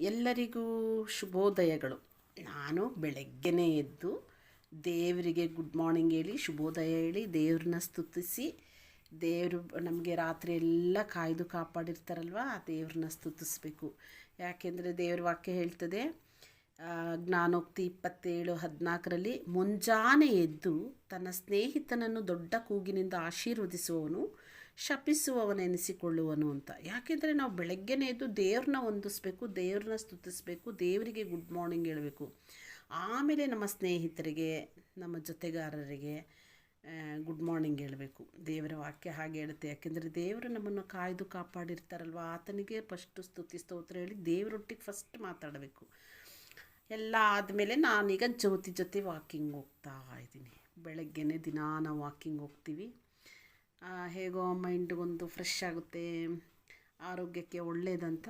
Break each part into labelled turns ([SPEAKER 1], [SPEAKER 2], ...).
[SPEAKER 1] ಎಲ್ಲರಿಗೂ ಶುಭೋದಯಗಳು. ನಾನು ಬೆಳಗ್ಗೆನೇ ಎದ್ದು ದೇವರಿಗೆ ಗುಡ್ ಮಾರ್ನಿಂಗ್ ಹೇಳಿ, ಶುಭೋದಯ ಹೇಳಿ, ದೇವ್ರನ್ನ ಸ್ತುತಿಸಿ, ದೇವರು ನಮಗೆ ರಾತ್ರಿ ಎಲ್ಲ ಕಾಯ್ದು ಕಾಪಾಡಿರ್ತಾರಲ್ವ, ಆ ದೇವ್ರನ್ನ ಸ್ತುತಿಸ್ಬೇಕು. ಯಾಕೆಂದರೆ ದೇವ್ರ ವಾಕ್ಯ ಹೇಳ್ತದೆ, ಜ್ಞಾನೋಕ್ತಿ 27:14 ಮುಂಜಾನೆ ಎದ್ದು ತನ್ನ ಸ್ನೇಹಿತನನ್ನು ದೊಡ್ಡ ಕೂಗಿನಿಂದ ಆಶೀರ್ವದಿಸುವವನು ಶಪಿಸುವವನೆನಿಸಿಕೊಳ್ಳುವನು ಅಂತ. ಯಾಕೆಂದರೆ ನಾವು ಬೆಳಗ್ಗೆನೇ ಎದ್ದು ದೇವ್ರನ್ನ ವಂದಿಸ್ಬೇಕು, ದೇವ್ರನ್ನ ಸ್ತುತಿಸ್ಬೇಕು, ದೇವರಿಗೆ ಗುಡ್ ಮಾರ್ನಿಂಗ್ ಹೇಳಬೇಕು. ಆಮೇಲೆ ನಮ್ಮ ಸ್ನೇಹಿತರಿಗೆ, ನಮ್ಮ ಜೊತೆಗಾರರಿಗೆ ಗುಡ್ ಮಾರ್ನಿಂಗ್ ಹೇಳಬೇಕು. ದೇವರ ವಾಕ್ಯ ಹಾಗೆ ಹೇಳುತ್ತೆ. ಯಾಕೆಂದರೆ ದೇವರು ನಮ್ಮನ್ನು ಕಾಯ್ದು ಕಾಪಾಡಿರ್ತಾರಲ್ವ, ಆತನಿಗೆ ಫಸ್ಟು ಸ್ತುತಿ ಸ್ತೋತ್ರ ಹೇಳಿ ದೇವರೊಟ್ಟಿಗೆ ಫಸ್ಟ್ ಮಾತಾಡಬೇಕು. ಎಲ್ಲ ಆದಮೇಲೆ ನಾನೀಗ ಜ್ಯೋತಿ ಜೊತೆ ವಾಕಿಂಗ್ ಹೋಗ್ತಾ ಇದ್ದೀನಿ. ಬೆಳಗ್ಗೆನೇ ದಿನ ನಾವು ವಾಕಿಂಗ್ ಹೋಗ್ತೀವಿ. ಹೇಗೋ ಮೈಂಡ್ಗೊಂದು ಫ್ರೆಶ್ ಆಗುತ್ತೆ, ಆರೋಗ್ಯಕ್ಕೆ ಒಳ್ಳೆಯದಂತ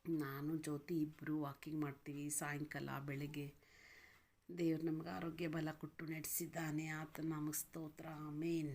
[SPEAKER 1] ನಾನು ಜ್ಯೋತಿ ಇಬ್ಬರು ವಾಕಿಂಗ್ ಮಾಡ್ತೀವಿ. ಸಾಯಂಕಾಲ ಬೆಳಗ್ಗೆ ದೇವ್ರು ನಮ್ಗೆ ಆರೋಗ್ಯ ಬಲ ಕೊಟ್ಟು ನಡೆಸಿದ್ದಾನೆ. ಆತನ ನಾಮಕ್ಕೆ ಸ್ತೋತ್ರ, ಆಮೇನ್.